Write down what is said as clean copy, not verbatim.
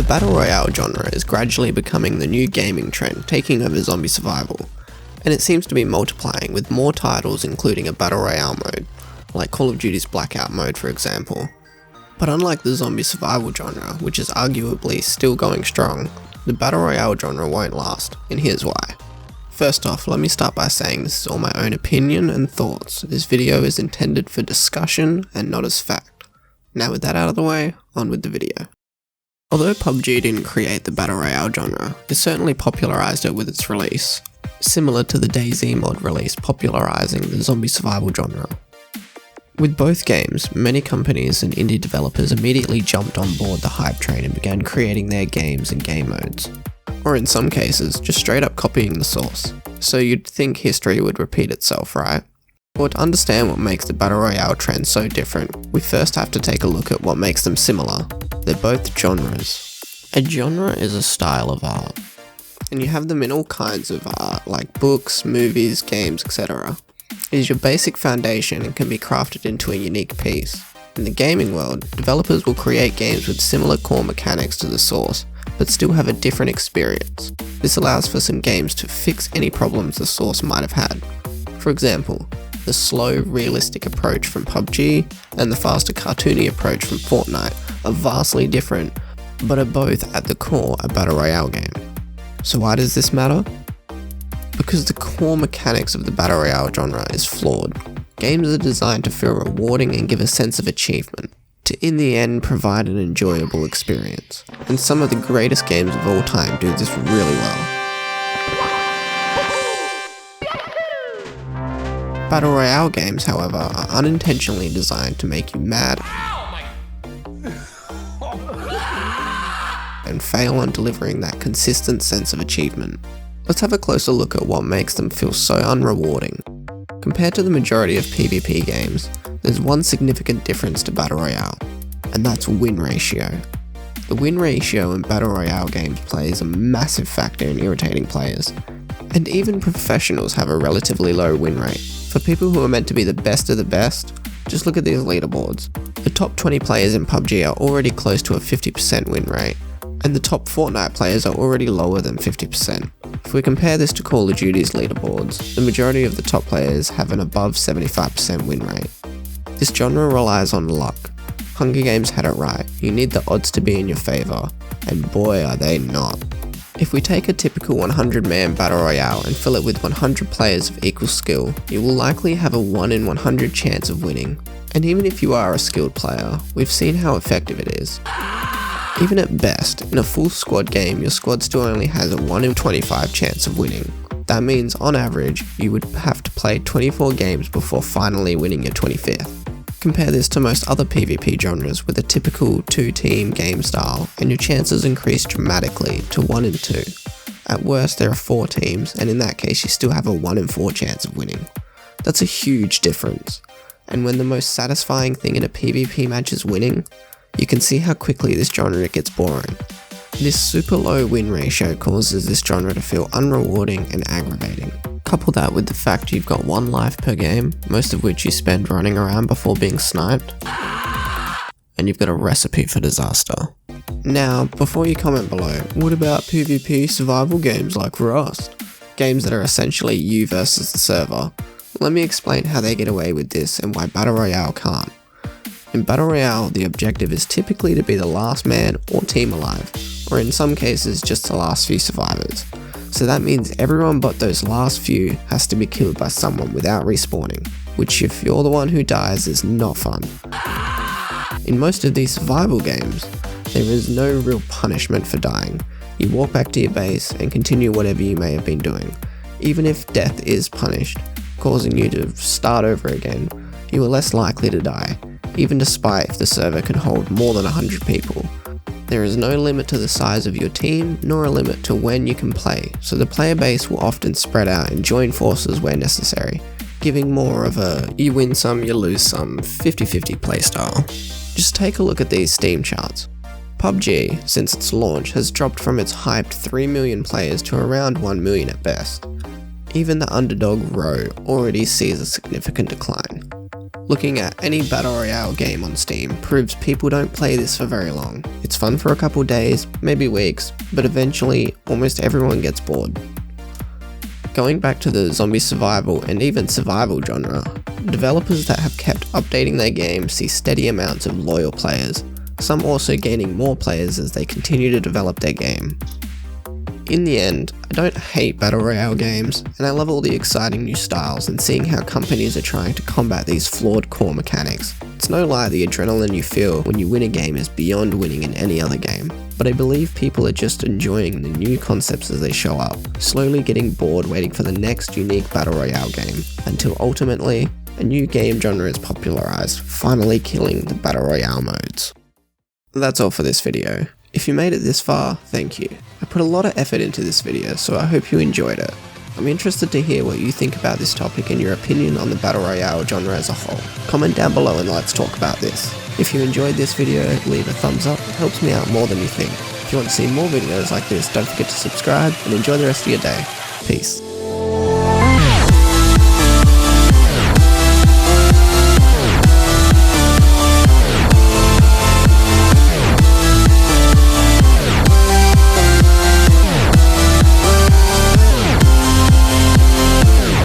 Battle Royale genre is gradually becoming the new gaming trend, taking over zombie survival, and it seems to be multiplying with more titles including a Battle Royale mode, like Call of Duty's Blackout mode for example. But unlike the zombie survival genre, which is arguably still going strong, the Battle Royale genre won't last, and here's why. First off, let me start by saying this is all my own opinion and thoughts. This video is intended for discussion and not as fact. Now with that out of the way, on with the video. Although PUBG didn't create the Battle Royale genre, it certainly popularised it with its release, similar to the DayZ mod release popularising the zombie survival genre. With both games, many companies and indie developers immediately jumped on board the hype train and began creating their games and game modes. Or in some cases, just straight up copying the source. So you'd think history would repeat itself, right? Well, to understand what makes the Battle Royale trend so different, we first have to take a look at what makes them similar. They're both genres. A genre is a style of art, and you have them in all kinds of art, like books, movies, games, etc. It is your basic foundation and can be crafted into a unique piece. In the gaming world, developers will create games with similar core mechanics to the source, but still have a different experience. This allows for some games to fix any problems the source might have had. For example, the slow, realistic approach from PUBG and the faster, cartoony approach from FORTNITE are vastly different, but are both at the core a Battle Royale game. So why does this matter? Because the core mechanics of the Battle Royale genre is flawed. Games are designed to feel rewarding and give a sense of achievement, to in the end provide an enjoyable experience. And some of the greatest games of all time do this really well. Battle Royale games, however, are unintentionally designed to make you mad and fail on delivering that consistent sense of achievement. Let's have a closer look at what makes them feel so unrewarding. Compared to the majority of PvP games, there's one significant difference to Battle Royale, and that's win ratio. The win ratio in Battle Royale games plays a massive factor in irritating players, and even professionals have a relatively low win rate. For people who are meant to be the best of the best, just look at these leaderboards. The top 20 players in PUBG are already close to a 50% win rate, and the top FORTNITE players are already lower than 50%. If we compare this to Call of Duty's leaderboards, the majority of the top players have an above 75% win rate. This genre relies on luck. Hunger Games had it right, you need the odds to be in your favour, and boy are they not. If we take a typical 100-man Battle Royale and fill it with 100 players of equal skill, you will likely have a 1 in 100 chance of winning. And even if you are a skilled player, we've seen how effective it is. Even at best, in a full squad game, your squad still only has a 1 in 25 chance of winning. That means, on average, you would have to play 24 games before finally winning your 25th. Compare this to most other PvP genres with a typical 2-team game style, and your chances increase dramatically to 1 in 2. At worst, there are 4 teams, and in that case you still have a 1 in 4 chance of winning. That's a huge difference. And when the most satisfying thing in a PvP match is winning, you can see how quickly this genre gets boring. This super low win ratio causes this genre to feel unrewarding and aggravating. Couple that with the fact you've got 1 life per game, most of which you spend running around before being sniped, and you've got a recipe for disaster. Now, before you comment below, what about PvP survival games like Rust? Games that are essentially you versus the server. Let me explain how they get away with this and why Battle Royale can't. In Battle Royale, the objective is typically to be the last man or team alive, or in some cases just the last few survivors. So that means everyone but those last few has to be killed by someone without respawning, which if you're the one who dies is not fun. In most of these survival games, there is no real punishment for dying. You walk back to your base and continue whatever you may have been doing. Even if death is punished, causing you to start over again, you are less likely to die, even despite if the server can hold more than 100 people. There is no limit to the size of your team, nor a limit to when you can play, so the player base will often spread out and join forces where necessary, giving more of a you win some, you lose some 50-50 playstyle. Just take a look at these Steam charts. PUBG, since its launch, has dropped from its hyped 3 million players to around 1 million at best. Even the underdog Row already sees a significant decline. Looking at any Battle Royale game on Steam proves people don't play this for very long. It's fun for a couple days, maybe weeks, but eventually almost everyone gets bored. Going back to the zombie survival and even survival genre, developers that have kept updating their games see steady amounts of loyal players, some also gaining more players as they continue to develop their game. In the end, I don't hate Battle Royale games, and I love all the exciting new styles and seeing how companies are trying to combat these flawed core mechanics. It's no lie the adrenaline you feel when you win a game is beyond winning in any other game, but I believe people are just enjoying the new concepts as they show up, slowly getting bored waiting for the next unique Battle Royale game, until ultimately, a new game genre is popularized, finally killing the Battle Royale modes. That's all for this video. If you made it this far, thank you. I put a lot of effort into this video, so I hope you enjoyed it. I'm interested to hear what you think about this topic and your opinion on the Battle Royale genre as a whole. Comment down below and let's talk about this. If you enjoyed this video, leave a thumbs up, it helps me out more than you think. If you want to see more videos like this, don't forget to subscribe and enjoy the rest of your day. Peace.